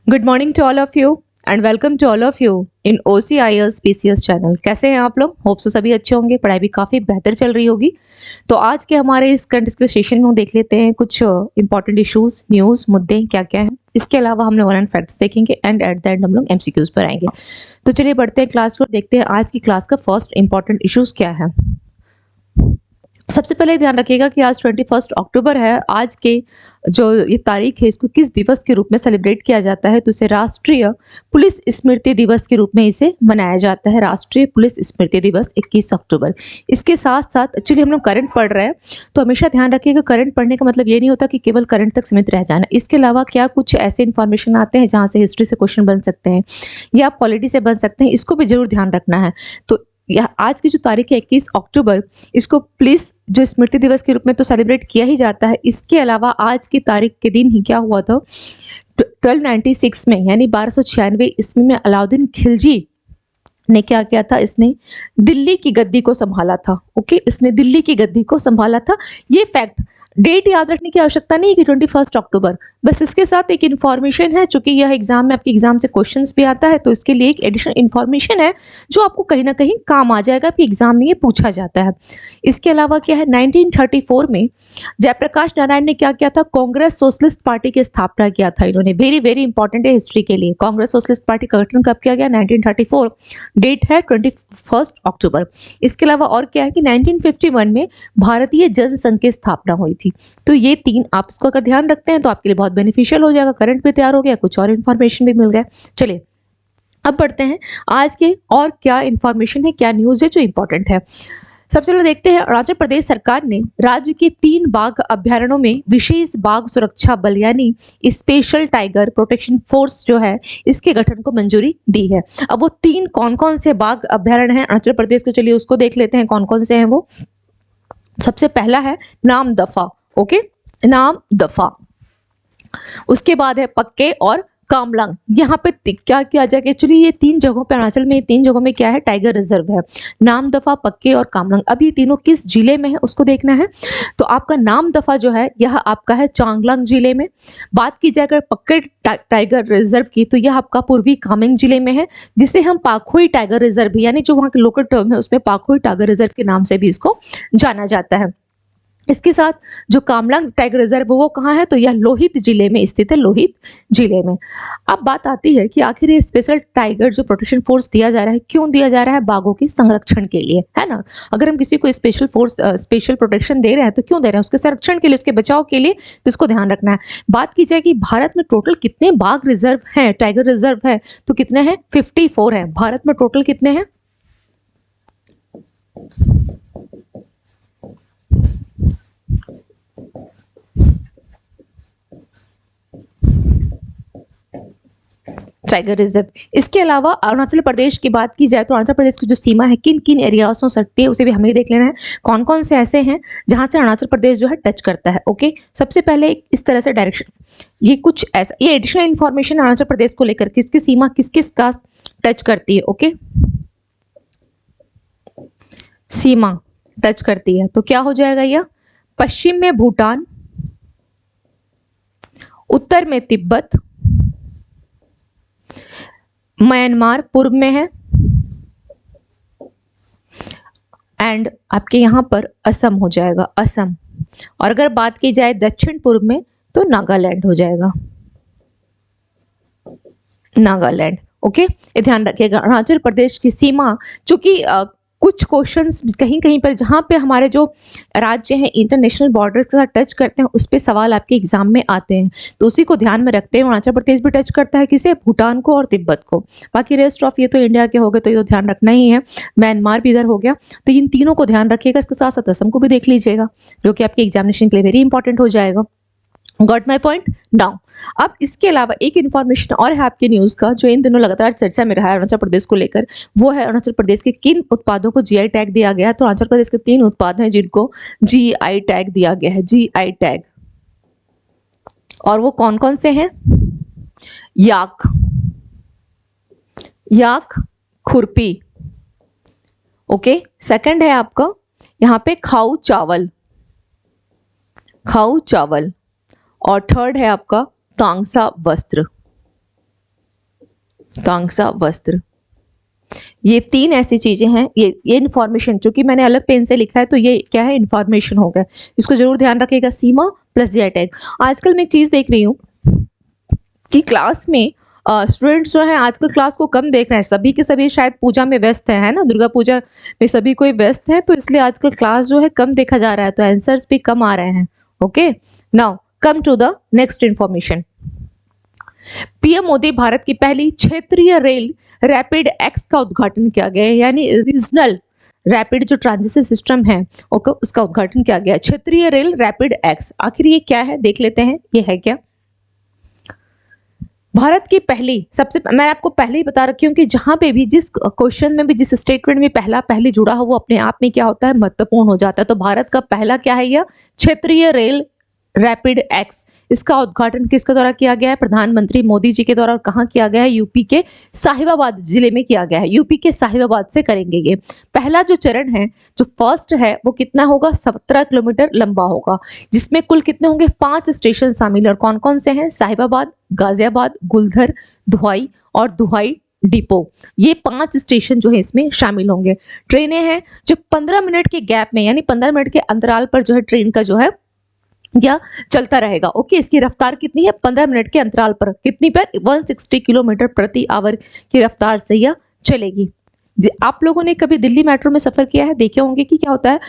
Good morning to all of you and welcome to all of you in OCIS PCS channel. कैसे हैं आप लोग? Hope so सभी अच्छे होंगे, पढ़ाई भी काफ़ी बेहतर चल रही होगी। तो आज के हमारे इस करंट डिस्कस सेशन में देख लेते हैं कुछ इंपॉर्टेंट इश्यूज, न्यूज़, मुद्दे क्या क्या हैं। इसके अलावा हम लोग फैक्ट्स देखेंगे एंड एट द एंड हम लोग MCQs पर आएंगे। तो चलिए बढ़ते हैं क्लास पर, देखते हैं आज की क्लास का फर्स्ट इंपॉर्टेंट इश्यूज क्या है। सबसे पहले ध्यान रखिएगा कि आज 21 अक्टूबर है। आज के जो ये तारीख है इसको किस दिवस के रूप में सेलिब्रेट किया जाता है? तो इसे राष्ट्रीय पुलिस स्मृति दिवस के रूप में इसे मनाया जाता है। राष्ट्रीय पुलिस स्मृति दिवस 21 अक्टूबर। इसके साथ साथ एक्चुअली हम लोग करंट पढ़ रहे हैं, तो हमेशा ध्यान रखिएगा करंट पढ़ने का मतलब ये नहीं होता कि केवल करंट तक सीमित रह जाना। इसके अलावा क्या कुछ ऐसे इन्फॉर्मेशन आते हैं जहाँ से हिस्ट्री से क्वेश्चन बन सकते हैं या पॉलिटी से बन सकते हैं, इसको भी जरूर ध्यान रखना है। तो यह आज की जो तारीख है 21 अक्टूबर, इसको पुलिस जो स्मृति दिवस के रूप में तो सेलिब्रेट किया ही जाता है। इसके अलावा आज की तारीख के दिन ही क्या हुआ था, 1296 में यानी 1296 ईस्वी में अलाउद्दीन खिलजी ने क्या किया था, इसने दिल्ली की गद्दी को संभाला था। ओके, इसने दिल्ली की गद्दी को संभाला था। ये फैक्ट, डेट याद रखने की आवश्यकता नहीं है कि 21 अक्टूबर, बस इसके साथ एक इन्फॉर्मेशन है। चूंकि यह एग्जाम में आपके एग्जाम से क्वेश्चंस भी आता है, तो इसके लिए एक एडिशनल इन्फॉर्मेशन है जो आपको कहीं ना कहीं काम आ जाएगा, कि एग्जाम में ये पूछा जाता है। इसके अलावा क्या है, 1934 में जयप्रकाश नारायण ने क्या किया था, कांग्रेस सोशलिस्ट पार्टी की स्थापना किया था इन्होंने। वेरी वेरी इंपॉर्टेंट है हिस्ट्री के लिए। कांग्रेस सोशलिस्ट पार्टी का गठन कब किया गया? 1934, डेट है 21 अक्टूबर। इसके अलावा और क्या है कि 1951 में भारतीय जनसंघ की स्थापना हुई थी। तो ये तीन आप इसको अगर ध्यान रखते हैं तो आपके लिए बहुत बेनिफिशियल हो जाएगा। करंट भी तैयार हो गया, कुछ और इन्फॉर्मेशन भी मिल गया। चलिए अब बढ़ते हैं आज के और क्या इन्फॉर्मेशन है, क्या न्यूज़ है जो इंपॉर्टेंट है। सबसे पहले देखते हैं, अरुणाचल प्रदेश सरकार ने राज्य के 3 बाघ अभ्यारण्यों में विशेष बाघ सुरक्षा बल यानी स्पेशल टाइगर प्रोटेक्शन फोर्स जो है, इसके गठन को मंजूरी दी है। अब वो 3 कौन कौन से बाघ अभ्यारण्य हैं अरुणाचल प्रदेश के, चलिए उसको देख लेते हैं कौन कौन से हैं वो। सबसे पहला है नामदफा। ओके, नामदफा। उसके बाद है पक्के और कामलंग। यहाँ पे क्या किया जाएगा, एक्चुअली ये 3 जगहों पे, अरुणाचल में 3 जगहों में क्या है, टाइगर रिजर्व है। नामदफा, पक्के और कामलंग। अब ये तीनों किस जिले में है उसको देखना है। तो आपका नामदफा जो है यह आपका है चांगलांग जिले में। बात की जाए अगर पक्के टाइगर रिजर्व की, तो यह आपका पूर्वी कामेंग जिले में है, जिसे हम पाखुई टाइगर रिजर्व भी, यानी जो वहाँ के लोकल टर्म है उसमें पाखुई टाइगर रिजर्व के नाम से भी इसको जाना जाता है। इसके साथ जो कामलंग टाइगर रिजर्व वो कहाँ है, तो यह लोहित जिले में स्थित है, लोहित जिले में। अब बात आती है कि आखिर ये स्पेशल टाइगर जो प्रोटेक्शन फोर्स दिया जा रहा है, क्यों दिया जा रहा है? बाघों के संरक्षण के लिए, है ना। अगर हम किसी को स्पेशल फोर्स स्पेशल प्रोटेक्शन दे रहे हैं तो क्यों दे रहे हैं? उसके संरक्षण के लिए, उसके बचाव के लिए, तो इसको ध्यान रखना है। बात की जाए कि भारत में टोटल कितने बाघ रिजर्व हैं, टाइगर रिजर्व है, तो कितने हैं? 54 है। भारत में टोटल कितने हैं? Tiger reserve. इसके अलावा अरुणाचल प्रदेश की बात की जाए तो अरुणाचल प्रदेश की जो सीमा है किन किन एरियाज से सकती है, उसे भी हमें देख लेना है। कौन कौन से ऐसे हैं जहां से अरुणाचल प्रदेश जो है टच करता है। ओके, सबसे पहले इस तरह से डायरेक्शन, ये कुछ ऐसा, ये एडिशनल इन्फॉर्मेशन अरुणाचल प्रदेश को लेकर, किसकी सीमा किस किस का टच करती है। ओके, सीमा टच करती है, तो क्या हो जाएगा यह? पश्चिम में भूटान, उत्तर में तिब्बत, म्यांमार पूर्व में है, एंड आपके यहां पर असम हो जाएगा, असम। और अगर बात की जाए दक्षिण पूर्व में तो नागालैंड हो जाएगा, नागालैंड। ओके, ये ध्यान रखिएगा। अरुणाचल प्रदेश की सीमा, चूंकि कुछ क्वेश्चंस कहीं कहीं पर जहाँ पे हमारे जो राज्य हैं इंटरनेशनल बॉर्डर्स के साथ टच करते हैं, उस पे सवाल आपके एग्जाम में आते हैं, तो उसी को ध्यान में रखते हैं। अरुणाचल प्रदेश भी टच करता है किसे? भूटान को और तिब्बत को। बाकी रेस्ट ऑफ ये तो इंडिया के हो गए, तो ये तो ध्यान रखना ही है। म्यांमार भी इधर हो गया, तो इन तीनों को ध्यान रखिएगा। इसके साथ साथ असम को भी देख लीजिएगा, जो कि आपके एग्जामिनेशन के लिए वेरी इंपॉर्टेंट हो जाएगा। Got my point now. अब इसके अलावा एक इन्फॉर्मेशन और है आपके न्यूज़ का, जो इन दिनों लगातार चर्चा में रहा है अरुणाचल प्रदेश को लेकर। वो है अरुणाचल प्रदेश के किन उत्पादों को GI टैग दिया गया है। तो अरुणाचल प्रदेश के 3 उत्पाद हैं जिनको GI टैग दिया गया है, GI टैग। और वो कौन कौन से हैं? याक, याक खुरपी। ओके, सेकंड है आपका यहाँ पे खाऊ चावल, खाऊ चावल। और थर्ड है आपका तांगसा वस्त्र। कांसा वस्त्र। ये 3 ऐसी चीजें हैं, ये इंफॉर्मेशन जो कि मैंने अलग पेन से लिखा है, तो ये क्या है, इंफॉर्मेशन हो गया। इसको जरूर ध्यान रखिएगा, सीमा प्लस जीआई टैग। आजकल मैं एक चीज देख रही हूँ कि क्लास में स्टूडेंट्स जो हैं आजकल क्लास को कम देख रहे हैं, सभी के सभी शायद पूजा में व्यस्त हैं, है ना, दुर्गा पूजा में सभी कोई व्यस्त है, तो इसलिए आजकल क्लास जो है कम देखा जा रहा है, तो आंसर्स भी कम आ रहे हैं। Okay, now come to the next information. PM Modi Bharat की पहली क्षेत्रीय रेल रैपिड एक्स का उद्घाटन किया गया है, यानी रीजनल रैपिड जो ट्रांजिशन सिस्टम है उसका उद्घाटन किया गया है। क्षेत्रीय रेल रैपिड एक्स, आखिर ये क्या है, देख लेते हैं ये है क्या। भारत की पहली, सबसे मैं आपको पहले ही बता रखी हूँ कि जहां पे भी जिस क्वेश्चन में भी जिस स्टेटमेंट में पहले जुड़ा हो वो अपने आप में क्या होता है, महत्वपूर्ण हो जाता है। तो भारत का पहला क्या है, यह क्षेत्रीय रेल रैपिड एक्स। इसका उद्घाटन किसके द्वारा किया गया है, प्रधानमंत्री मोदी जी के द्वारा। और कहाँ किया गया है, यूपी के साहिबाबाद जिले में किया गया है। यूपी के साहिबाबाद से करेंगे ये। पहला जो चरण है, जो फर्स्ट है, वो कितना होगा, 17 किलोमीटर लंबा होगा, जिसमें कुल कितने होंगे, 5 स्टेशन शामिल। और कौन कौन से हैं, साहिबाबाद, गाजियाबाद, गुलधर, धुआई और धुआई डिपो। ये 5 स्टेशन जो है इसमें शामिल होंगे। ट्रेनें हैं जो 15 मिनट के गैप में, यानी 15 मिनट के अंतराल पर जो है ट्रेन का जो है या चलता रहेगा। ओके, इसकी रफ्तार कितनी है, 15 मिनट के अंतराल पर, कितनी पर, 160 किलोमीटर प्रति आवर की रफ्तार से यह चलेगी। आप लोगों ने कभी दिल्ली मेट्रो में सफर किया है, देखे होंगे कि क्या होता है,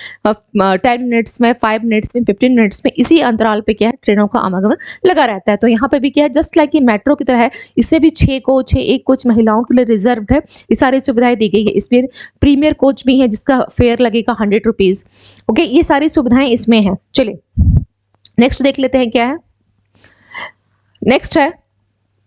10 मिनट्स में, 5 मिनट्स में, 15 मिनट्स में, इसी अंतराल पे क्या है ट्रेनों का आवागमन लगा रहता है। तो यहाँ पे भी क्या है, जस्ट लाइक ये मेट्रो की तरह है, इसमें भी 6 कोच है, एक कोच महिलाओं के लिए रिजर्व है, ये सारी सुविधाएं दी गई है। इसमें प्रीमियर कोच भी है जिसका फेयर लगेगा 100 रुपीज। ओके, ये सारी सुविधाएं इसमें है। चलिए नेक्स्ट देख लेते हैं क्या है। नेक्स्ट है,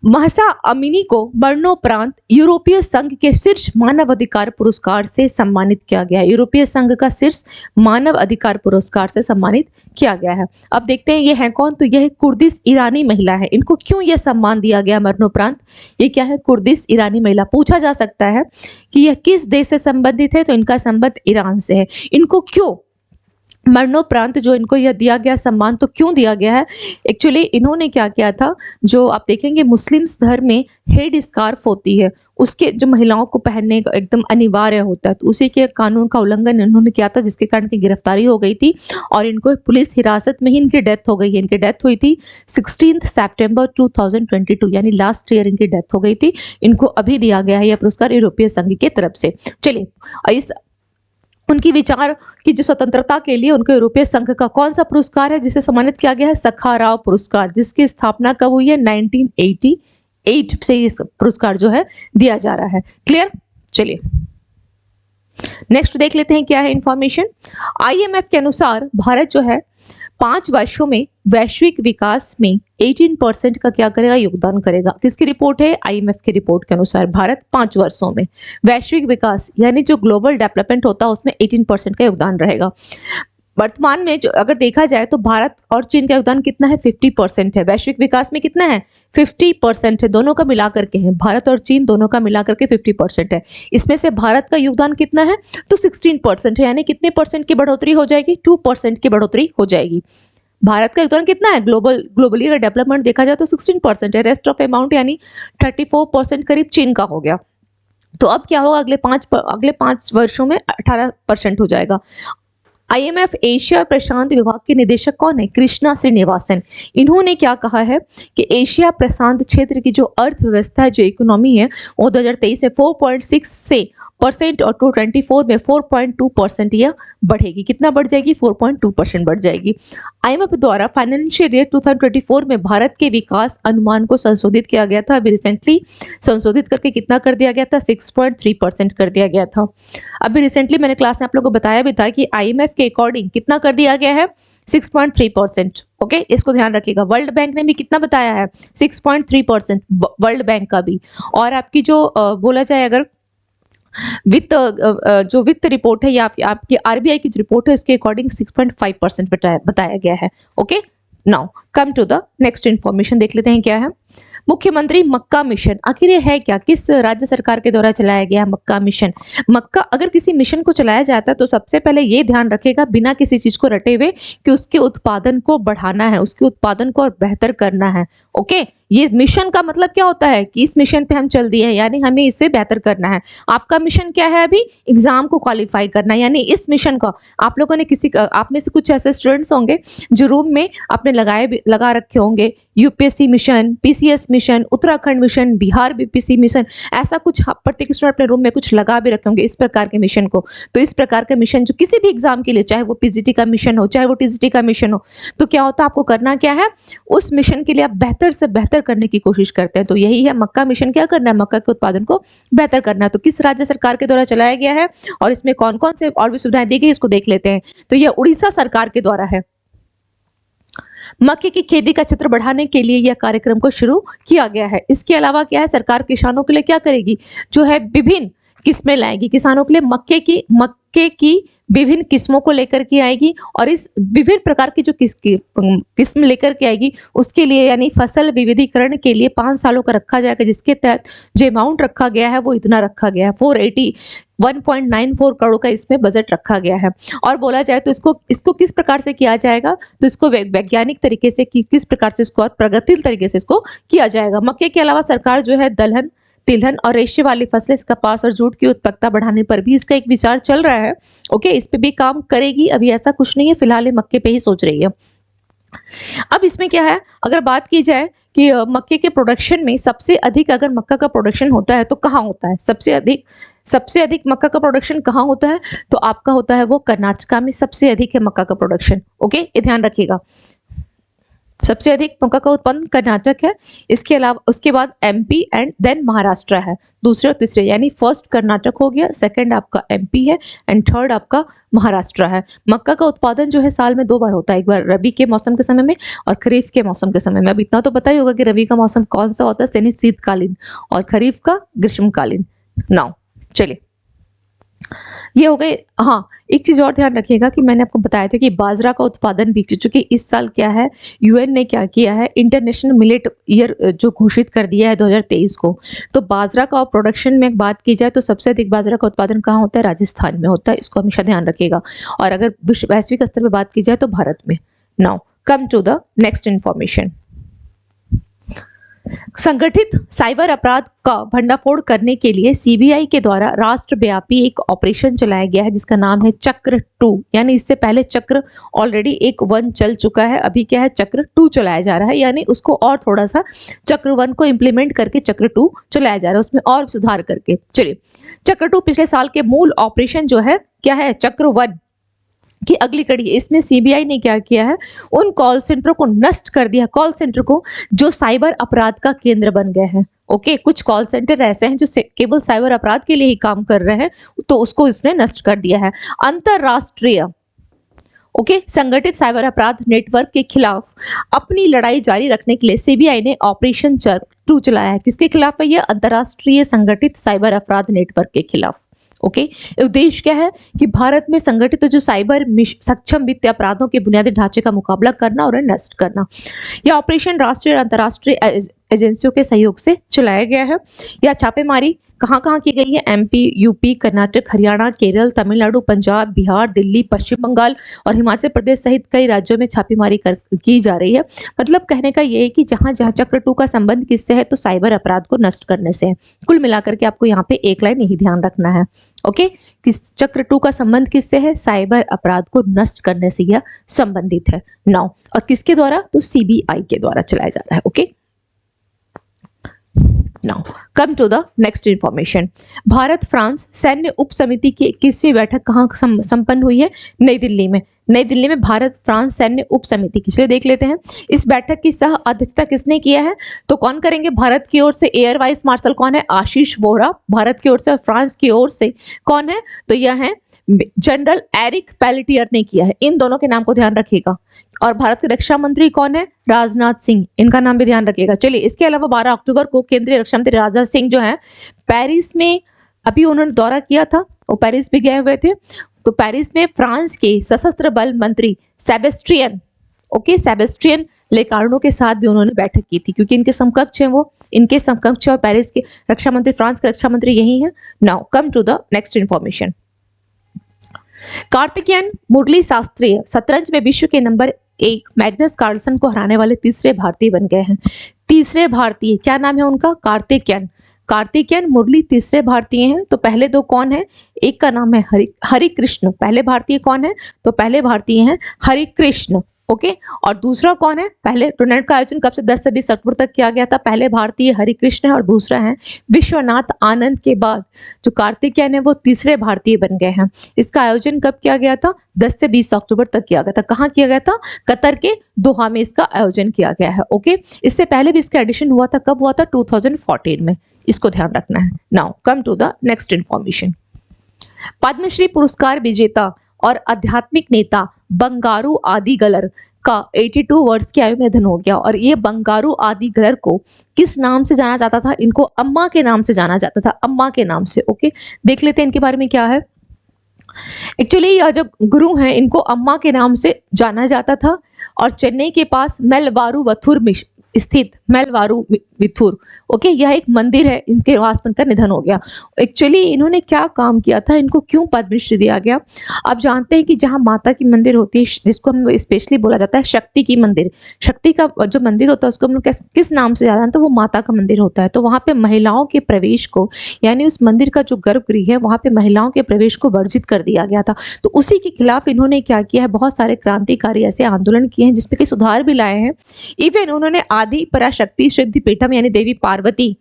महसा अमीनी को मरणोपरांत यूरोपीय संघ के शीर्ष मानव अधिकार पुरस्कार से सम्मानित किया गया है। यूरोपीय संघ का शीर्ष मानव अधिकार पुरस्कार से सम्मानित किया गया है। अब देखते हैं ये है कौन, तो यह कुर्दिश ईरानी महिला है। इनको क्यों यह सम्मान दिया गया मरणोपरांत, ये क्या है, कुर्दिश ईरानी महिला। पूछा जा सकता है कि यह किस देश से संबंधित है, तो इनका संबंध ईरान से है। इनको क्यों मरणोपरांत जो इनको यह दिया गया सम्मान, तो क्यों दिया गया है, एक्चुअली इन्होंने क्या किया था, जो आप देखेंगे मुस्लिम धर्म में हेड स्कार्फ होती है, उसके जो महिलाओं को पहनने का एकदम अनिवार्य होता है, तो उसी के कानून का उल्लंघन इन्होंने किया था, जिसके कारण की गिरफ्तारी हो गई थी और इनको पुलिस हिरासत में ही इनकी डेथ हो गई है। इनकी डेथ हुई थी 16 सितंबर 2022, यानी लास्ट ईयर इनकी डेथ हो गई थी। इनको अभी दिया गया है यह पुरस्कार यूरोपीय संघ की तरफ से। चलिए, इस उनकी विचार की जो स्वतंत्रता के लिए उनको यूरोपीय संघ का कौन सा पुरस्कार है जिसे सम्मानित किया गया है, सखाराव पुरस्कार, जिसकी स्थापना कब हुई है, 1988 से इस पुरस्कार जो है दिया जा रहा है। क्लियर। चलिए नेक्स्ट देख लेते हैं क्या है इंफॉर्मेशन। आईएमएफ के अनुसार भारत जो है 5 वर्षों में वैश्विक विकास में 18% का क्या करेगा, योगदान करेगा। किसकी रिपोर्ट है, आईएमएफ की रिपोर्ट के अनुसार भारत 5 वर्षों में वैश्विक विकास यानी जो ग्लोबल डेवलपमेंट होता है उसमें 18% का योगदान रहेगा। वर्तमान में जो अगर देखा जाए तो भारत और चीन का योगदान कितना है, 50% है। वैश्विक विकास में कितना है, 50% है। दोनों का मिला करके है, भारत और चीन दोनों का मिला करके 50% है। इसमें से भारत का योगदान कितना है, तो 16% है, यानी कितने परसेंट की बढ़ोतरी हो जाएगी, 2% की बढ़ोतरी हो जाएगी। भारत का योगदान कितना है, ग्लोबली अगर डेवलपमेंट देखा जाए तो 16% है। रेस्ट ऑफ अमाउंट यानी 34% करीब चीन का हो गया। तो अब क्या होगा, अगले 5 वर्षों में 18% हो जाएगा। आईएमएफ एशिया प्रशांत विभाग के निदेशक कौन है, कृष्णा श्रीनिवासन। इन्होंने क्या कहा है कि एशिया प्रशांत क्षेत्र की जो अर्थव्यवस्था है, जो इकोनॉमी है, वो 2023 में 4.6 से परसेंट और 2024 में 4.2% यह बढ़ेगी। कितना बढ़ जाएगी, 4.2% बढ़ जाएगी। आईएमएफ द्वारा फाइनेंशियल ईयर 2024 में भारत के विकास अनुमान को संशोधित किया गया था। अभी रिसेंटली संशोधित करके कितना कर दिया गया था, 6.3% कर दिया गया था। अभी रिसेंटली मैंने क्लास में आप लोगों को बताया भी था कि आईएमएफ के अकॉर्डिंग कितना कर दिया गया है, 6.3%। ओके, इसको ध्यान रखिएगा। वर्ल्ड बैंक ने भी कितना बताया है, 6.3%, वर्ल्ड बैंक का भी। और आपकी जो बोला जाए अगर जो वित्त रिपोर्ट है या आपकी आरबीआई की जो रिपोर्ट है उसके अकॉर्डिंग 6.5% बताया गया है। Okay, now come to the next information, देख लेते हैं क्या है। मुख्यमंत्री मक्का मिशन, आखिर ये है क्या, किस राज्य सरकार के द्वारा चलाया गया है मक्का मिशन। मक्का, अगर किसी मिशन को चलाया जाता है तो सबसे पहले ये ध्यान रखेगा बिना किसी चीज को रटे हुए कि उसके उत्पादन को बढ़ाना है, उसके उत्पादन को और बेहतर करना है। ओके, ये मिशन का मतलब क्या होता है कि इस मिशन पे हम चल दिए हैं, यानी हमें इसे बेहतर करना है। आपका मिशन क्या है, अभी एग्जाम को क्वालिफाई करना, यानी इस मिशन का आप लोगों ने आप में से कुछ ऐसे स्टूडेंट्स होंगे जो रूम में आपने लगा रखे होंगे UPSC mission, PCS mission, Uttarakhand mission, Bihar BPC mission, ऐसा कुछ प्रत्येक स्टूडेंट अपने रूम में कुछ लगा भी रखे होंगे इस प्रकार के मिशन को। तो इस प्रकार का मिशन जो किसी भी एग्जाम के लिए, चाहे वो पीजीटी का मिशन हो, चाहे वो टीजीटी का मिशन हो, तो क्या होता है, आपको करना क्या है, उस मिशन के लिए आप बेहतर से बेहतर करने की कोशिश करते हैं। तो यही है मक्का मिशन, क्या करना है, मक्का के उत्पादन को बेहतर करना है। तो किस राज्य सरकार के द्वारा चलाया गया है और इसमें कौन कौन से और भी सुविधाएं दी गई, इसको देख लेते हैं। तो यह उड़ीसा सरकार के द्वारा है। मक्के की खेती का क्षेत्र बढ़ाने के लिए यह कार्यक्रम को शुरू किया गया है। इसके अलावा क्या है, सरकार किसानों के लिए क्या करेगी, जो है विभिन्न किस्में लाएगी किसानों के लिए, मक्के की विभिन्न किस्मों को लेकर के आएगी और इस विभिन्न प्रकार की जो किस्म लेकर के आएगी उसके लिए, यानी फसल विविधीकरण के लिए 5 सालों का रखा जाएगा, जिसके तहत जो अमाउंट रखा गया है वो इतना रखा गया है, 1.94 करोड़ का इसमें बजट रखा गया है। और बोला जाए तो इसको किस प्रकार से किया जाएगा, तो इसको वैज्ञानिक तरीके से किस प्रकार से इसको और प्रगतिशील तरीके से इसको किया जाएगा। मक्के के अलावा सरकार जो है दलहन, तिलहन और रेशे वाली फसलें, कपास और जूट की उत्पादकता बढ़ाने पर भी इसका एक विचार चल रहा है। ओके, इस पे भी काम करेगी, अभी ऐसा कुछ नहीं है, फिलहाल ये मक्के पे ही सोच रही है। अब इसमें क्या है, अगर बात की जाए कि मक्के के प्रोडक्शन में सबसे अधिक अगर मक्का का प्रोडक्शन होता है तो कहाँ होता है, सबसे अधिक मक्का का प्रोडक्शन कहाँ होता है, तो आपका होता है वो कर्नाटका में सबसे अधिक है मक्का का प्रोडक्शन। ओके, ये ध्यान रखिएगा, सबसे अधिक मक्का का उत्पादन कर्नाटक है। इसके अलावा उसके बाद एमपी एंड देन महाराष्ट्र है, दूसरे और तीसरे, यानी फर्स्ट कर्नाटक हो गया, सेकंड आपका एमपी है एंड थर्ड आपका महाराष्ट्र है। मक्का का उत्पादन जो है साल में 2 बार होता है, एक बार रबी के मौसम के समय में और खरीफ के मौसम के समय में। अब इतना तो पता ही होगा कि रबी का मौसम कौन सा होता है, यानी शीतकालीन, और खरीफ का ग्रीष्मकालीन। नाउ चलिए, ये हो गए। हाँ, एक चीज और ध्यान रखिएगा कि मैंने आपको बताया था कि बाजरा का उत्पादन भी, चूंकि इस साल क्या है, यूएन ने क्या किया है, इंटरनेशनल मिलेट ईयर जो घोषित कर दिया है 2023 को। तो बाजरा का प्रोडक्शन में बात की जाए तो सबसे अधिक बाजरा का उत्पादन कहाँ होता है, राजस्थान में होता है, इसको हमेशा ध्यान रखिएगा। और अगर वैश्विक स्तर पर बात की जाए तो भारत में। Now come to the next information. संगठित साइबर अपराध का भंडाफोड़ करने के लिए सीबीआई के द्वारा राष्ट्रव्यापी एक ऑपरेशन चलाया गया है जिसका नाम है चक्र 2, यानी इससे पहले चक्र ऑलरेडी 1 चल चुका है, अभी क्या है, चक्र 2 चलाया जा रहा है, यानी उसको और थोड़ा सा चक्र 1 को इम्प्लीमेंट करके चक्र 2 चलाया जा रहा है, उसमें और सुधार करके। चलिए, चक्र 2 पिछले साल के मूल ऑपरेशन जो है क्या है, चक्र 1 की अगली कड़ी है। इसमें सीबीआई ने क्या किया है, उन कॉल सेंटर को नष्ट कर दिया, कॉल सेंटर को जो साइबर अपराध का केंद्र बन गए हैं। ओके, कुछ कॉल सेंटर ऐसे हैं जो केवल साइबर अपराध के लिए ही काम कर रहे हैं, तो उसको इसने नष्ट कर दिया है। अंतरराष्ट्रीय संगठित साइबर अपराध नेटवर्क के खिलाफ अपनी लड़ाई जारी रखने के लिए सीबीआई ने ऑपरेशन चक्र 2 चलाया है। किसके खिलाफ है, यह अंतरराष्ट्रीय संगठित साइबर अपराध नेटवर्क के खिलाफ। ओके, उद्देश्य क्या है कि भारत में संगठित जो साइबर सक्षम वित्तीय अपराधों के बुनियादी ढांचे का मुकाबला करना और नष्ट करना। यह ऑपरेशन राष्ट्रीय और अंतर्राष्ट्रीय एजेंसियों के सहयोग से चलाया गया है। यह छापेमारी कहाँ कहाँ की गई है, एमपी, यूपी, कर्नाटक, हरियाणा, केरल, तमिलनाडु, पंजाब, बिहार, दिल्ली, पश्चिम बंगाल और हिमाचल प्रदेश सहित कई राज्यों में छापेमारी की जा रही है। मतलब कहने का ये है कि जहाँ जहाँ चक्र 2 का संबंध किससे है, तो साइबर अपराध को नष्ट करने से है। कुल मिलाकर के आपको यहाँ पे एक लाइन यही ध्यान रखना है। ओके, चक्र 2 का संबंध किससे है, साइबर अपराध को नष्ट करने से यह संबंधित है। नाउ, और किसके द्वारा, तो सीबीआई के द्वारा चलाया जा रहा है। Okay, now come to the next information. Bharat France सैन्य उप समिति की 21वीं बैठक कहाँ संपन्न हुई है, नई दिल्ली में। नई दिल्ली में भारत फ्रांस सैन्य उप समिति की, चलिए देख लेते हैं। इस बैठक की सह अध्यक्षता किसने किया है, तो कौन करेंगे, भारत की ओर से एयर वाइस मार्शल कौन है, आशीष वोहरा भारत की ओर से, और फ्रांस की ओर से कौन है, तो यह है जनरल एरिक पैलेटियर ने किया है। इन दोनों के नाम को ध्यान रखिएगा। और भारत के रक्षा मंत्री कौन है, राजनाथ सिंह, इनका नाम भी ध्यान रखिएगा। चलिए, इसके अलावा 12 अक्टूबर को केंद्रीय रक्षा मंत्री राजनाथ सिंह जो है पेरिस में, अभी उन्होंने दौरा किया था, वो पेरिस भी गए हुए थे, तो पेरिस में फ्रांस के सशस्त्र बल मंत्री सेबेस्टियन लेकार्नो के साथ भी उन्होंने बैठक की थी, क्योंकि इनके समकक्ष हैं वो, इनके समकक्ष और पेरिस के रक्षा मंत्री, फ्रांस के रक्षा मंत्री यही हैं। Now come to the next information. Karthikeyan Murali Shastri शतरंज में विश्व के नंबर 1 मैग्नस कार्लसन को हराने वाले तीसरे भारतीय बन गए हैं। तीसरे भारतीय, क्या नाम है उनका? कार्तिकेयन। कार्तिकेयन मुरली तीसरे भारतीय हैं। तो पहले दो कौन है? एक का नाम है हरिकृष्ण। पहले भारतीय कौन है? तो पहले भारतीय हैं हरिकृष्ण। ओके, और दूसरा कौन है? पहले टूर्नामेंट का आयोजन कब से 10 से 20 अक्टूबर तक किया गया था? पहले भारतीय हरिकृष्ण है और दूसरा है विश्वनाथ आनंद के बाद जो कार्तिकेयन है वो तीसरे भारतीय बन गए हैं। इसका आयोजन कब किया गया था? 10 से 20 अक्टूबर तक किया गया था। कहाँ किया गया था? कतर के दोहा में इसका आयोजन किया गया है। ओके, इससे पहले भी इसका एडिशन हुआ था। कब हुआ था? 2014 में। इसको ध्यान रखना है। Now come to the next information. Padmashri पुरस्कार विजेता और आध्यात्मिक नेता बंगारू आदिगलर का 82 वर्ष की आयु में निधन हो गया। और ये बंगारू आदिगलर को किस नाम से जाना जाता था? इनको अम्मा के नाम से जाना जाता था, अम्मा के नाम से। ओके, देख लेते हैं इनके बारे में क्या है। एक्चुअली यह जो गुरु हैं इनको अम्मा के नाम से जाना जाता था और चेन्नई के पास मेलवारू में स्थित मेलवारू विथुर, ओके, यह एक मंदिर है, इनके वास बनकर निधन हो गया। एक्चुअली इन्होंने क्या काम किया था, इनको क्यों पद्मश्री दिया गया? आप जानते हैं कि जहाँ माता की मंदिर होती है, जिसको हम स्पेशली बोला जाता है शक्ति की मंदिर, शक्ति का जो मंदिर होता है उसको हम लोग किस नाम से जाना, तो वो माता का मंदिर होता है। तो वहाँ पे महिलाओं के प्रवेश को, यानी उस मंदिर का जो गर्भगृह है वहाँ पे महिलाओं के प्रवेश को वर्जित कर दिया गया था। तो उसी के खिलाफ इन्होंने क्या किया है, बहुत सारे क्रांतिकारी ऐसे आंदोलन किए हैं जिसपे कई सुधार भी लाए हैं। इवन उन्होंने आदि पराशक्ति सिद्धिपीठम यानी देवी पार्वती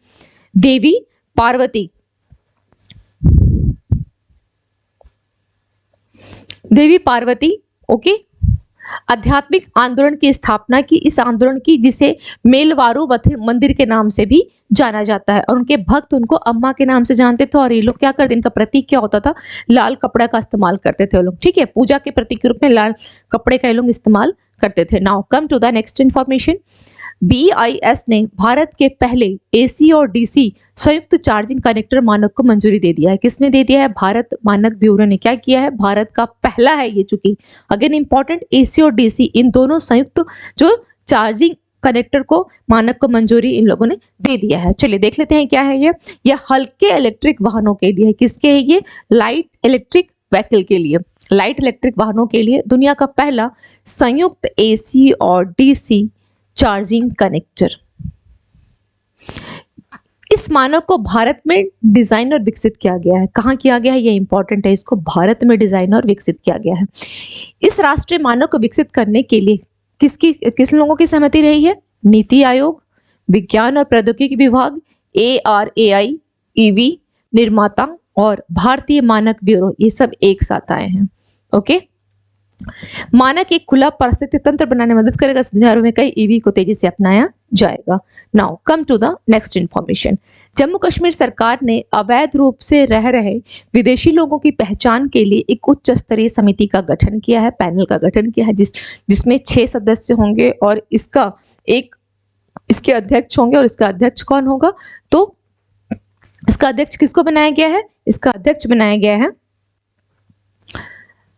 ओके आध्यात्मिक आंदोलन की स्थापना की। इस आंदोलन की जिसे मेलवारू मंदिर के नाम से भी जाना जाता है और उनके भक्त उनको अम्मा के नाम से जानते थे। और ये लोग क्या करते, इनका प्रतीक क्या होता था? लाल कपड़ा का इस्तेमाल करते थे वो लोग, ठीक है, पूजा के प्रतीक के रूप में लाल कपड़े का ये लोग इस्तेमाल करते थे। Now come to the next information. BIS ने भारत के पहले AC और DC संयुक्त चार्जिंग कनेक्टर मानक को मंजूरी दे दिया है। किसने दे दिया है? भारत मानक ब्यूरो ने क्या किया है? भारत का पहला है ये, चूंकि अगेन इंपॉर्टेंट, AC और DC इन दोनों संयुक्त जो चार्जिंग कनेक्टर को मानक को मंजूरी इन लोगों ने दे दिया है। चलिए देख लेते हैं क्या है ये हल्के इलेक्ट्रिक वाहनों के लिए। किसके है ये? लाइट इलेक्ट्रिक व्हीकल के लिए, लाइट इलेक्ट्रिक वाहनों के लिए दुनिया का पहला संयुक्त AC और DC चार्जिंग कनेक्टर। इस मानक को भारत में डिजाइन और विकसित किया गया है। कहाँ किया गया है? ये इंपॉर्टेंट है, इसको भारत में डिजाइन और विकसित किया गया है। इस राष्ट्रीय मानक को विकसित करने के लिए किस लोगों की सहमति रही है? नीति आयोग, विज्ञान और प्रौद्योगिकी विभाग, ARAI, EV निर्माता और भारतीय मानक ब्यूरो, ये सब एक साथ आए हैं। ओके, मानक एक खुला पारिस्थितिक तंत्र बनाने में मदद करेगा। दुनिया भर में कई EV को तेजी से अपनाया जाएगा। Now come to the next information. Jammu Kashmir सरकार ने अवैध रूप से रह रहे विदेशी लोगों की पहचान के लिए एक उच्च स्तरीय समिति का गठन किया है, पैनल का गठन किया है, जिसमें 6 सदस्य होंगे और इसके अध्यक्ष होंगे। और इसका अध्यक्ष कौन होगा? तो इसका अध्यक्ष किसको बनाया गया है? इसका अध्यक्ष बनाया गया है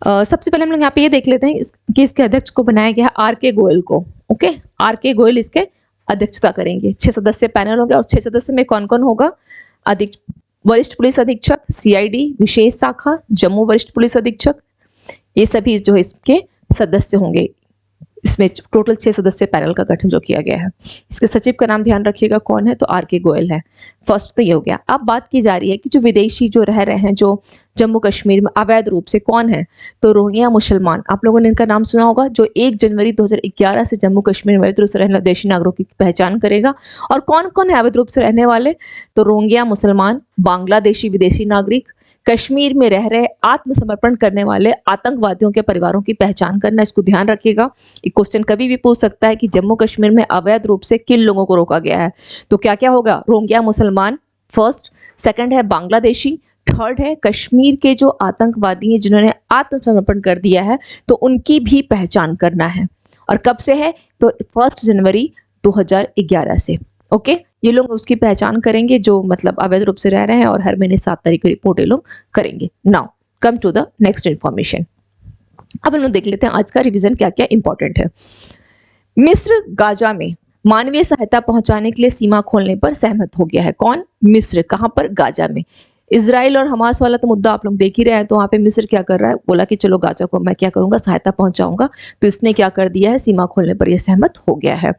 सबसे पहले हम लोग यहाँ पे ये देख लेते हैं कि इसके अध्यक्ष को बनाया गया है RK गोयल को। ओके, RK गोयल इसके अध्यक्षता करेंगे। 6 सदस्य पैनल होंगे और 6 सदस्य में कौन कौन होगा? वरिष्ठ पुलिस अधीक्षक, CID विशेष शाखा, जम्मू वरिष्ठ पुलिस अधीक्षक, ये सभी जो इसके सदस्य होंगे। इसमें टोटल 6 सदस्य पैनल का गठन जो किया गया है। इसके सचिव का नाम ध्यान रखिएगा कौन है, तो RK गोयल है। फर्स्ट तो ये हो गया। अब बात की जा रही है कि जो विदेशी जो रह रहे हैं जो जम्मू कश्मीर में अवैध रूप से, कौन है? तो रोहिंग्या मुसलमान, आप लोगों ने इनका नाम सुना होगा, जो 1 जनवरी 2011 से जम्मू कश्मीर में अवैध रूप से रहने वाले देशी नागरिकों की पहचान करेगा। और कौन कौन है अवैध रूप से रहने वाले? तो रोहिंग्या मुसलमान, बांग्लादेशी विदेशी नागरिक, कश्मीर में रह रहे आत्मसमर्पण करने वाले आतंकवादियों के परिवारों की पहचान करना। इसको ध्यान रखिएगा, एक क्वेश्चन कभी भी पूछ सकता है कि जम्मू कश्मीर में अवैध रूप से किन लोगों को रोका गया है। तो क्या क्या होगा? रोहिंग्या मुसलमान फर्स्ट, सेकंड है बांग्लादेशी, थर्ड है कश्मीर के जो आतंकवादी हैं जिन्होंने आत्मसमर्पण कर दिया है, तो उनकी भी पहचान करना है। और कब से है? तो 1 जनवरी 2011 से। ओके, ये लोग उसकी पहचान करेंगे जो मतलब अवैध रूप से रह रहे हैं और हर महीने 7 तारीख को रिपोर्ट ये लोग करेंगे। Now come to the next information. अब हम लोग देख लेते हैं आज का रिवीजन क्या क्या इंपॉर्टेंट है। मिस्र गाजा में मानवीय सहायता पहुंचाने के लिए सीमा खोलने पर सहमत हो गया है। कौन? मिस्र। कहां पर? गाजा में। इसराइल और हमास वाला तो मुद्दा आप लोग देख ही रहे हैं, तो वहां पे मिस्र क्या कर रहा है, बोला कि चलो गाजा को मैं क्या करूंगा, सहायता पहुंचाऊंगा। तो इसने क्या कर दिया है, सीमा खोलने पर यह सहमत हो गया है।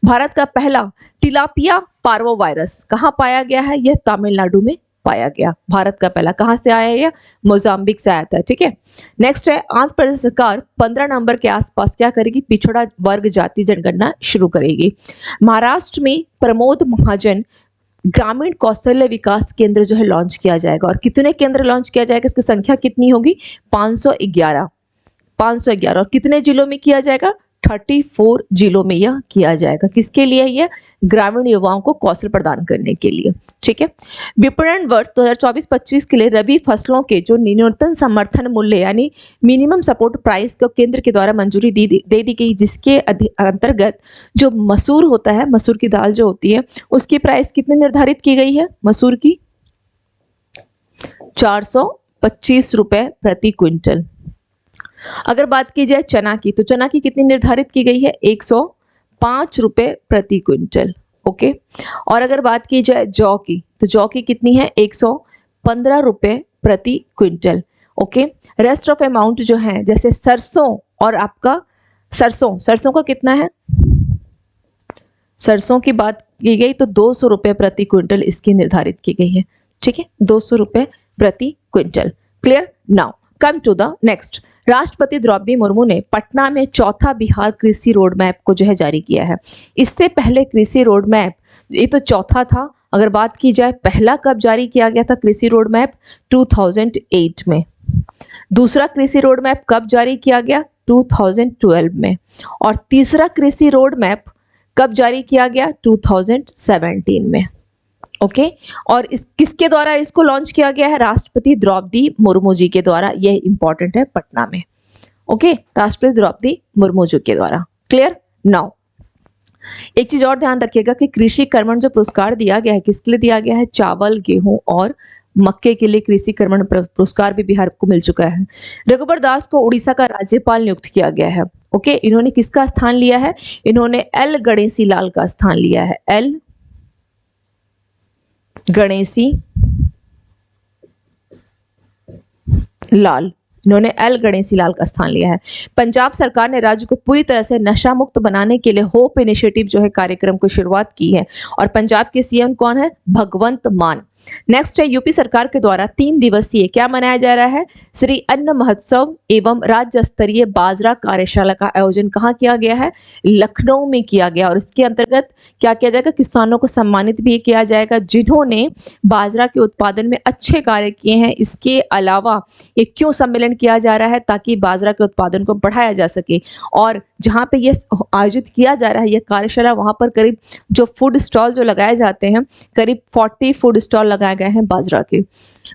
भारत का पहला तिलापिया पार्वो वायरस कहाँ पाया गया है? यह तमिलनाडु में पाया गया। भारत का पहला कहाँ से आया है? यह मोजाम्बिक से आया था। ठीक है। नेक्स्ट है, आंध्र प्रदेश सरकार 15 नवंबर के आसपास क्या करेगी? पिछड़ा वर्ग जाति जनगणना शुरू करेगी। महाराष्ट्र में प्रमोद महाजन ग्रामीण कौशल्य विकास केंद्र जो है लॉन्च किया जाएगा। और कितने केंद्र लॉन्च किया जाएगा? इसकी संख्या कितनी होगी? 511। 511। और कितने जिलों में किया जाएगा? 34 जिलों में यह किया जाएगा। किसके लिए? यह ग्रामीण युवाओं को कौशल प्रदान करने के लिए। ठीक है। विपणन वर्ष 2024-25 के लिए रबी फसलों के जो न्यूनतम समर्थन मूल्य यानी मिनिमम सपोर्ट प्राइस को केंद्र के द्वारा मंजूरी दे दी गई, जिसके अंतर्गत जो मसूर होता है, मसूर की दाल जो होती है, उसकी प्राइस कितनी निर्धारित की गई है? मसूर की 425 रुपए प्रति क्विंटल। अगर बात की जाए चना की, तो चना की कितनी निर्धारित की गई है? 105 रुपए प्रति क्विंटल। ओके। और अगर बात की जाए जौ की, तो जौ की कितनी है? 115 रुपए प्रति quintal. Okay. Rest of amount जो है, जैसे सरसों और आपका सरसों का कितना है? सरसों की बात की गई तो 200 रुपए प्रति क्विंटल इसकी निर्धारित की गई है। ठीक है, 200 रुपए प्रति quintal. Clear? Now come to the next. राष्ट्रपति द्रौपदी मुर्मू ने पटना में चौथा बिहार कृषि रोड मैप को जो है जारी किया है। इससे पहले कृषि रोड मैप, ये तो चौथा था। अगर बात की जाए पहला कब जारी किया गया था कृषि रोड मैप? 2008 में। दूसरा कृषि रोड मैप कब जारी किया गया? 2012 में। और तीसरा कृषि रोड मैप कब जारी किया गया? 2017 में। ओके। और इस किसके द्वारा इसको लॉन्च किया गया है? राष्ट्रपति द्रौपदी मुर्मू जी के द्वारा। यह इंपॉर्टेंट है पटना में। ओके, राष्ट्रपति द्रौपदी मुर्मू जी के द्वारा। क्लियर? नाउ एक चीज और ध्यान रखिएगा कि कृषि कर्मण जो पुरस्कार दिया गया है, किसके लिए दिया गया है? चावल, गेहूं और मक्के के लिए कृषि कर्मण पुरस्कार भी बिहार को मिल चुका है। रघुबर दास को उड़ीसा का राज्यपाल नियुक्त किया गया है। ओके। इन्होंने किसका स्थान लिया है? इन्होंने एल गणेशी लाल का स्थान लिया है। एल गणेशी लाल, इन्होंने एल गणेशी लाल का स्थान लिया है। पंजाब सरकार ने राज्य को पूरी तरह से नशा मुक्त बनाने के लिए होप इनिशिएटिव जो है कार्यक्रम की शुरुआत की है। और पंजाब के सीएम कौन है? भगवंत मान। नेक्स्ट है, यूपी सरकार के द्वारा 3 दिवसीय क्या मनाया जा रहा है? श्री अन्न महोत्सव एवं राज्य स्तरीय बाजरा कार्यशाला का आयोजन कहाँ किया गया है? लखनऊ में किया गया। और इसके अंतर्गत क्या किया जाएगा? किसानों को सम्मानित भी किया जाएगा जिन्होंने बाजरा के उत्पादन में अच्छे कार्य किए हैं। इसके अलावा ये क्यों सम्मेलन किया जा रहा है? ताकि बाजरा के उत्पादन को बढ़ाया जा सके। और जहाँ पे ये आयोजित किया जा रहा है ये कार्यशाला, वहाँ पर करीब जो फूड स्टॉल जो लगाए जाते हैं, करीब 40 फूड स्टॉल लगाए गए हैं बाजरा के।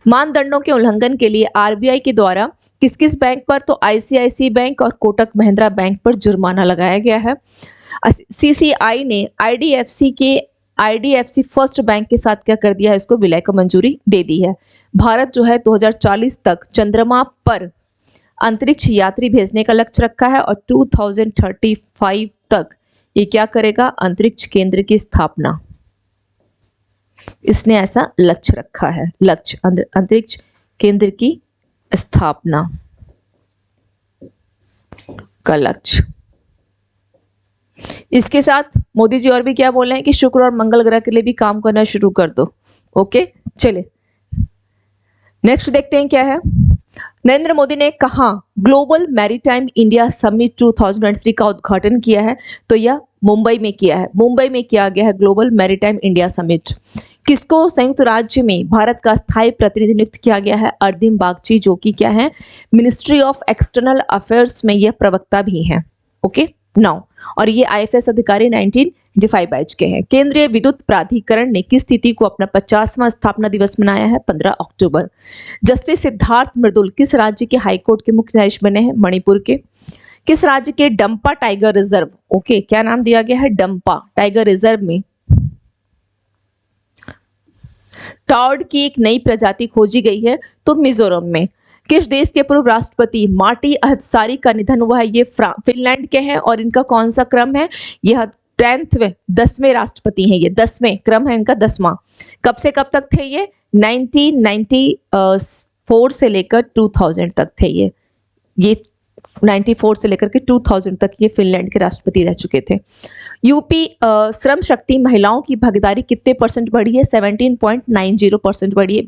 मानदंडों के उल्लंघन के लिए आरबीआई के द्वारा किस किस बैंक पर? तो आईसीआईसी बैंक और कोटक महिंद्रा बैंक पर जुर्माना लगाया गया है। सीसीआई ने आईडीएफसी फर्स्ट बैंक के साथ क्या कर दिया है? इसको विलय को मंजूरी दे दी है। भारत जो है 2040 तक चंद्रमा पर अंतरिक्ष यात्री भेजने का लक्ष्य रखा है। और 2035 तक ये क्या करेगा? अंतरिक्ष केंद्र की स्थापना, इसने ऐसा लक्ष्य रखा है। लक्ष्य अंतरिक्ष केंद्र की स्थापना का लक्ष्य। इसके साथ मोदी जी और भी क्या बोल रहे हैं कि शुक्र और मंगल ग्रह के लिए भी काम करना शुरू कर दो। ओके, चलिए नेक्स्ट देखते हैं क्या है। नरेंद्र मोदी ने कहा ग्लोबल मैरीटाइम इंडिया समिट 2023 का उद्घाटन किया है? तो यह मुंबई में किया है। मुंबई में किया गया है ग्लोबल मैरीटाइम इंडिया समिट। किसको संयुक्त राज्य में भारत का स्थायी प्रतिनिधि नियुक्त किया गया है? अर्दिम बागची, जो कि क्या है? मिनिस्ट्री ऑफ एक्सटर्नल अफेयर्स में यह प्रवक्ता भी हैं। ओके नाउ, और ये आईएफएस अधिकारी 1985 बैच के हैं। केंद्रीय विद्युत प्राधिकरण ने किस तिथि को अपना 50वां स्थापना दिवस मनाया है? 15 अक्टूबर। जस्टिस सिद्धार्थ मृदुल किस राज्य के हाईकोर्ट के मुख्य न्यायाधीश बने हैं? मणिपुर के। किस राज्य के डंपा टाइगर रिजर्व, ओके क्या नाम दिया गया है? डंपा टाइगर रिजर्व में टार्ड की एक नई प्रजाति खोजी गई है? तो मिजोरम में। किस देश के पूर्व राष्ट्रपति मार्टी अहसारी का निधन हुआ है? ये फिनलैंड के हैं और इनका कौन सा क्रम है? यह 10वें राष्ट्रपति हैं, ये 10वें क्रम है इनका, 10वां। कब से कब तक थे ये? 1994 से लेकर 2000 तक थे ये 94 से लेकर के 2000 तक ये फिनलैंड के राष्ट्रपति रह चुके थे। यूपी श्रम शक्ति महिलाओं की भागीदारी कितने परसेंट बढ़ी है? 17.90% बढ़ी है।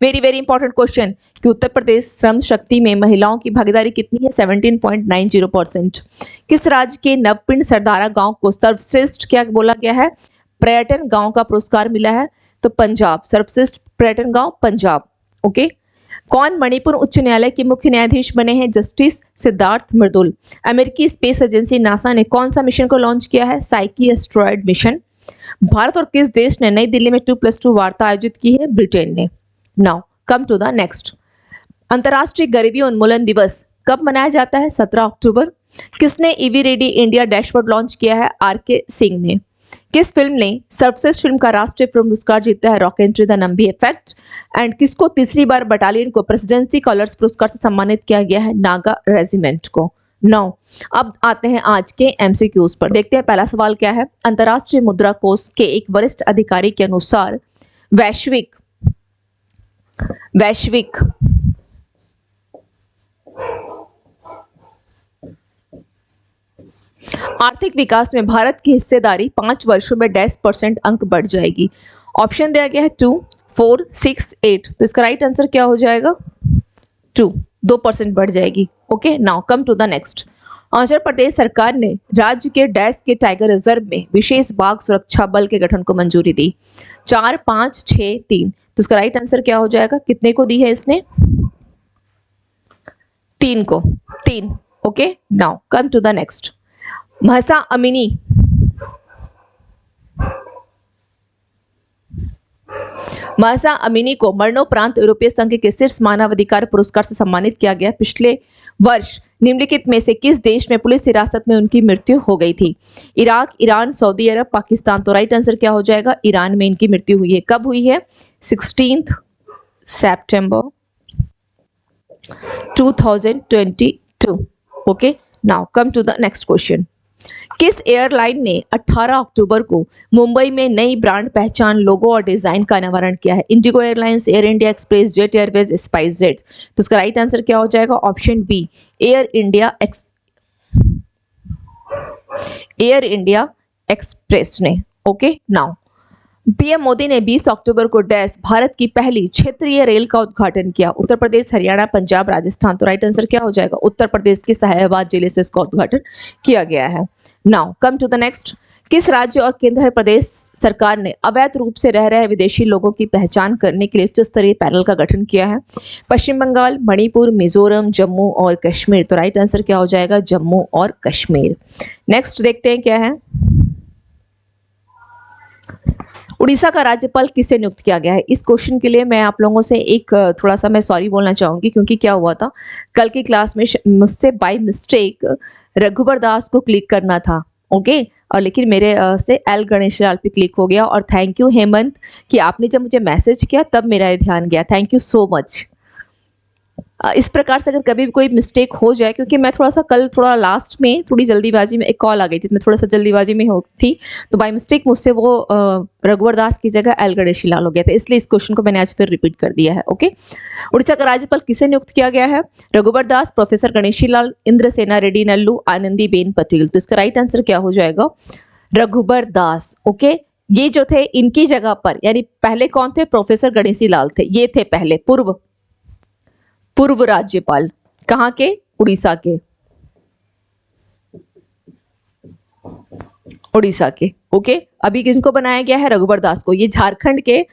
वेरी वेरी इंपॉर्टेंट क्वेश्चन कि उत्तर प्रदेश श्रम शक्ति में महिलाओं की भागीदारी कितनी है? 17.90%। किस राज्य के नवपिंड सरदारा गांव को सर्वश्रेष्ठ क्या बोला गया है? पर्यटन गांव का पुरस्कार मिला है? तो पंजाब, सर्वश्रेष्ठ पर्यटन गांव पंजाब। ओके। कौन मणिपुर उच्च न्यायालय के मुख्य न्यायाधीश बने हैं? जस्टिस सिद्धार्थ मृदुल। अमेरिकी स्पेस एजेंसी नासा ने कौन सा मिशन को लॉन्च किया है? Psyche asteroid mission. भारत और किस देश ने नई दिल्ली में 2+2 वार्ता आयोजित की है? ब्रिटेन ने। Now come to the next. अंतर्राष्ट्रीय गरीबी उन्मूलन दिवस कब मनाया जाता है? 17 अक्टूबर। किसने EV ready India dashboard launch किया है? आर.के. सिंह ने। किस फिल्म ने सर्वश्रेष्ठ फिल्म का राष्ट्रीय फिल्म पुरस्कार जीता है? रॉकेंट्री द नंबी इफेक्ट। एंड किसको तीसरी बार बटालियन को प्रेसिडेंसी कॉलर्स पुरस्कार से सम्मानित किया गया है? नागा रेजिमेंट को। नौ, अब आते हैं आज के एमसीक्यूज पर। देखते हैं पहला सवाल क्या है। अंतर्राष्ट्रीय मुद्रा कोष के एक वरिष्ठ अधिकारी के अनुसार वैश्विक आर्थिक विकास में भारत की हिस्सेदारी 5 वर्षों में %% अंक बढ़ जाएगी। ऑप्शन दिया गया है 2, 4, 6, 8। तो इसका राइट आंसर क्या हो जाएगा? 2% बढ़ जाएगी। Okay, now come to the next. Andhra Pradesh सरकार ने राज्य के डैश के टाइगर रिजर्व में विशेष बाघ सुरक्षा बल के गठन को मंजूरी दी। 4, 5, 6, 3। तो इसका राइट आंसर क्या हो जाएगा? कितने को दी है इसने? 3 को। 3। Okay, now come to the next. Mahsa Amini को मरणोपरांत यूरोपीय संघ के शीर्ष मानवाधिकार पुरस्कार से सम्मानित किया गया। पिछले वर्ष निम्नलिखित में से किस देश में पुलिस हिरासत में उनकी मृत्यु हो गई थी? इराक, ईरान, सऊदी अरब, पाकिस्तान। तो राइट आंसर क्या हो जाएगा? ईरान में इनकी मृत्यु हुई है। कब हुई है? 16 सितंबर 2022। Okay, now come to the next question. किस एयरलाइन ने 18 अक्टूबर को मुंबई में नई ब्रांड पहचान, लोगो और डिजाइन का अनावरण किया है? IndiGo Airlines, Air India Express, Jet Airways, Spice Jet. तो उसका राइट आंसर क्या हो जाएगा? Option B, Air India Express ने। ओके, नाउ पीएम मोदी ने 20 अक्टूबर को डैश भारत की पहली क्षेत्रीय रेल का उद्घाटन किया। उत्तर प्रदेश, हरियाणा, पंजाब, राजस्थान। तो राइट आंसर क्या हो जाएगा? उत्तर प्रदेश के साहिबाबाद जिले से इसका उद्घाटन किया गया है। Now come to the next. किस राज्य और केंद्र प्रदेश सरकार ने अवैध रूप से रह रहे विदेशी लोगों की पहचान करने के लिए उच्च स्तरीय पैनल का गठन किया है? पश्चिम बंगाल, मणिपुर, मिजोरम, जम्मू और कश्मीर। तो राइट आंसर क्या हो जाएगा? जम्मू और कश्मीर। नेक्स्ट देखते हैं क्या है। उड़ीसा का राज्यपाल किसे नियुक्त किया गया है? इस क्वेश्चन के लिए मैं आप लोगों से एक थोड़ा सा मैं सॉरी बोलना चाहूंगी, क्योंकि क्या हुआ था कल की क्लास में मुझसे बाय मिस्टेक रघुबर दास को क्लिक करना था। ओके, और लेकिन मेरे से एल गणेश लाल पे क्लिक हो गया। और थैंक यू हेमंत कि आपने जब मुझे मैसेज किया तब मेरा ये ध्यान गया। Thank you so much. इस प्रकार से अगर कभी भी कोई मिस्टेक हो जाए, क्योंकि मैं थोड़ा सा कल थोड़ा लास्ट में थोड़ी जल्दीबाजी में एक कॉल आ गई थी, मैं थोड़ा सा जल्दीबाजी में हो थी, तो बाय मिस्टेक मुझसे वो रघुवर दास की जगह एल गणेशी लाल हो गया था, इसलिए इस क्वेश्चन को मैंने आज फिर रिपीट कर दिया है। ओके, उड़ीसा का राज्यपाल किसे नियुक्त किया गया है? रघुवर दास, प्रोफेसर गणेशी लाल, इंद्रसेना रेड्डी नल्लू, आनंदी बेन पटेल। तो इसका राइट आंसर क्या हो जाएगा? रघुबर दास। ओके, ये जो थे इनकी जगह पर, यानी पहले कौन थे? प्रोफेसर गणेशी लाल थे, ये थे पहले पूर्व राज्यपाल। कहाँ के? उड़ीसा के। उड़ीसा के। ओके, अभी किसको बनाया गया है? रघुबर दास को। ये झारखंड के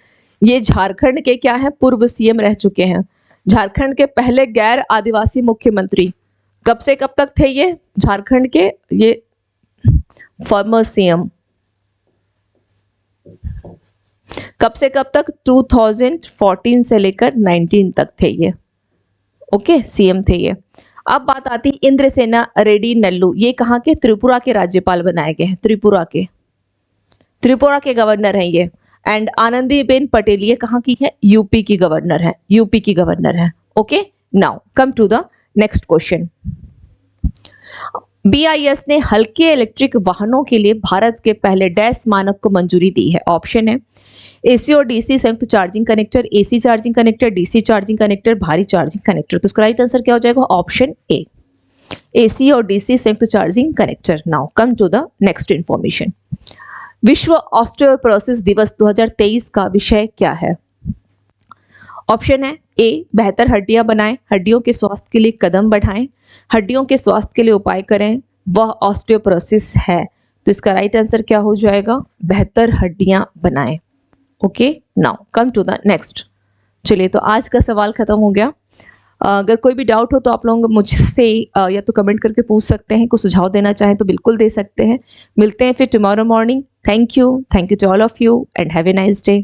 क्या है? पूर्व सीएम रह चुके हैं। झारखंड के पहले गैर आदिवासी मुख्यमंत्री। कब से कब तक थे ये झारखंड के? ये फॉर्मर सीएम। कब से कब तक? 2014 से लेकर 19 तक थे ये। ओके, सीएम थे ये। अब बात आती इंद्रसेना रेड्डी नल्लू, ये कहाँ के? त्रिपुरा के राज्यपाल बनाए गए हैं। त्रिपुरा के गवर्नर हैं ये। एंड आनंदीबेन पटेल ये कहाँ की है? यूपी की गवर्नर है। Okay, now come to the next question. BIS ने हल्के इलेक्ट्रिक वाहनों के लिए भारत के पहले डैश मानक को मंजूरी दी है। ऑप्शन है AC और DC संयुक्त charging connector, AC charging connector, DC charging connector, भारी चार्जिंग कनेक्टर। तो इसका राइट आंसर क्या हो जाएगा? ऑप्शन ए, AC और DC संयुक्त charging connector. Now come to the next information. विश्व ऑस्टियोपोरोसिस दिवस 2023 का विषय क्या है? ऑप्शन है ए, बेहतर हड्डियां बनाएं, हड्डियों के स्वास्थ्य के लिए कदम बढ़ाएं, हड्डियों के स्वास्थ्य के लिए उपाय करें, वह ऑस्टियोपोरोसिस है। तो इसका राइट आंसर क्या हो जाएगा? बेहतर हड्डियां बनाएं। Okay, now come to the next. चलिए, तो आज का सवाल खत्म हो गया। अगर कोई भी डाउट हो तो आप लोग मुझसे या तो कमेंट करके पूछ सकते हैं, कुछ सुझाव देना चाहें तो बिल्कुल दे सकते हैं। मिलते हैं फिर tomorrow morning. Thank you to all of you and have a nice day.